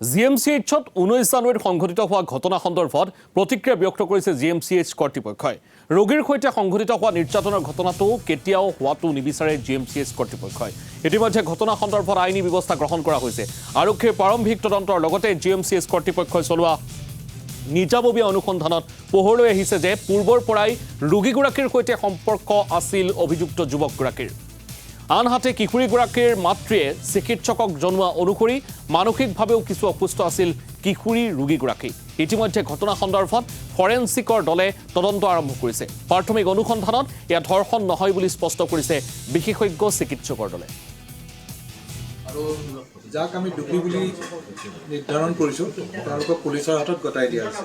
জিএমচিএইচত 19 জানুৱাৰীত সংঘটিত হোৱা ঘটনা সন্দৰ্ভত প্ৰতিক্ৰিয়া ব্যক্ত কৰিছে জিএমচিএইচ কৰ্তৃপক্ষই। ৰোগীৰ সৈতে সংঘটিত হোৱা নিৰ্যাতনৰ ঘটনাটো কেতিয়াও হোৱাটো নিবিচাৰে জিএমচিএইচ কৰ্তৃপক্ষই। ইতিমধ্যে ঘটনা সন্দৰ্ভত আইনী ব্যৱস্থা গ্ৰহণ কৰা হৈছে। আৰক্ষীৰ প্ৰাৰম্ভিক তদন্তৰ লগতে জিএমচিএইচ কৰ্তৃপক্ষই চলোৱা নিজাববীয়া অনুসন্ধানত পোহৰলৈ আহিছে যে পূৰ্বৰ পৰাই ৰোগীগৰাকীৰ সৈতে সম্পৰ্ক আছিল অভিযুক্ত যুৱকগৰাকীৰ। আনহাতে কিশোৰীগৰাকীৰ মাতৃয়ে চিকিৎসকক জনোৱা অনুসৰি মানসিকভাৱেও কিছু অসুস্থ আছিল কিশোৰী ৰোগীগৰাকী। ইতিমধ্যে ঘটনা সন্দৰ্ভত ফৰেনচিকৰ দলে তদন্ত আৰম্ভ কৰিছে। প্ৰাথমিক অনুসন্ধানত এয়া ধৰ্ষণ নহয় বুলি স্পষ্ট কৰিছে বিশেষজ্ঞ চিকিৎসকৰ দলে। আৰু যাক আমি দোষী বুলি নিৰ্ধাৰণ কৰিছোঁ তেওঁলোকক পুলিচৰ হাতত গতাই দিয়া হৈছে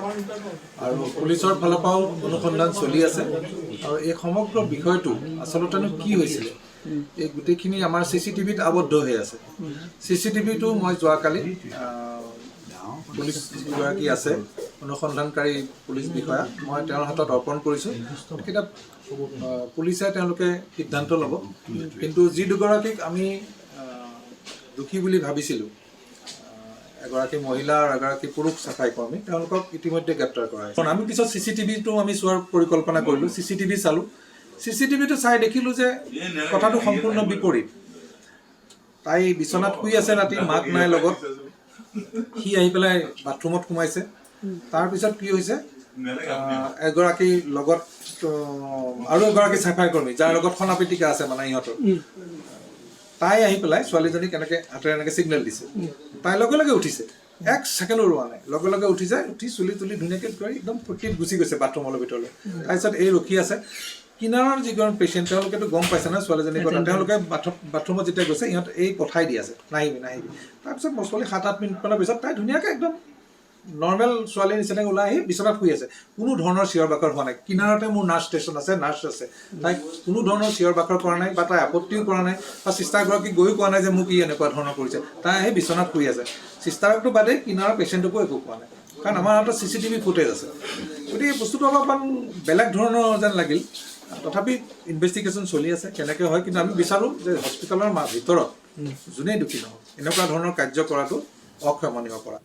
আৰু পুলিচৰ ফালৰ পৰাও অনুসন্ধান চলি আছে। আৰু এই সমগ্ৰ বিষয়টো আচলতেনো কি হৈছিলে এই গোটেইখিনি আমাৰ CCTVত আবদ্ধ হৈ আছে। CCTVটো মই যোৱাকালি পুলিচ যিগৰাকী আছে অনুসন্ধানকাৰী পুলিচ বিষয়া মই তেওঁৰ হাতত অৰ্পণ কৰিছোঁ। এইকেইটা পুলিচে তেওঁলোকে সিদ্ধান্ত ল'ব। কিন্তু যি দুগৰাকীক আমি দোষী বুলি ভাবিছিলোঁ, এগৰাকী মহিলা আৰু এগৰাকী পুৰুষ চাফাই কৰ্মী, তেওঁলোকক ইতিমধ্যে গ্ৰেপ্তাৰ কৰা হৈছে। আমি পিছত CCTVটো আমি চোৱাৰ পৰিকল্পনা কৰিলোঁ। CCTV চালোঁ। CCTVটো চাই দেখিলোঁ যে কথাটো সম্পূৰ্ণ বিপৰীত। তাই বিচনাত শুই আছে ৰাতি, মাক নাই লগত। সি আহি পেলাই বাথৰুমত সোমাইছে। তাৰপিছত কি হৈছে, এগৰাকী লগত আৰু এগৰাকী চাফাই কৰ্মী যাৰ লগত সনা পিটিকা আছে মানে ইহঁতৰ, তাই আহি পেলাই ছোৱালীজনীক এনেকৈ হাতেৰে এনেকৈ ছিগনেল দিছে। তাই লগে লগে উঠিছে, 1 ছেকেণ্ডো ৰোৱা নাই, লগে লগে উঠি যায়। উঠি চুলি তুলি ধুনীয়াকৈ কৰি একদম ফূৰ্তিত গুচি গৈছে বাথৰুমৰ ভিতৰলৈ। তাৰপিছত এই ৰখি আছে। কিনাৰৰ যিজন পেচেণ্ট তেওঁলোকেতো গম পাইছে না ছোৱালীজনীৰ কথা। তেওঁলোকে বাথৰুমত যেতিয়া গৈছে ইহঁত এই পঠাই দি আছে, নাহিবি নাহিবি। তাৰপিছত ছোৱালী 7-8 মিনিটমানৰ পিছত তাই ধুনীয়াকৈ একদম নৰ্মেল ছোৱালীৰ নিচিনাকৈ ওলাই আহি বিচনাত শুই আছে। কোনো ধৰণৰ চিঞৰ বাখৰ হোৱা নাই। কিনাৰতে মোৰ নাৰ্ছ ষ্টেচন আছে, নাৰ্ছ আছে। তাই কোনো ধৰণৰ চিঞৰ বাখৰ কৰা নাই বা তাই আপত্তিও কৰা নাই বা চিষ্টাৰগৰাকী গৈও কোৱা নাই যে মোক ই এনেকুৱা ধৰণৰ কৰিছে। তাই আহি বিচনাত শুই আছে। চিষ্টাৰকটো বাদেই কিনাৰৰ পেচেণ্টকো একো কোৱা নাই, কাৰণ আমাৰ হাতত CCTV ফুটেজ আছে। গতিকে বস্তুটো অলপমান বেলেগ ধৰণৰ যেন লাগিল। তথাপি ইনভেষ্টিগেশ্যন চলি আছে কেনেকৈ হয়। কিন্তু আমি বিচাৰোঁ যে হস্পিটেলৰ ভিতৰত যোনেই দোষী নহওক এনেকুৱা ধৰণৰ কাৰ্য কৰাটো অক্ষমনীয় কৰা।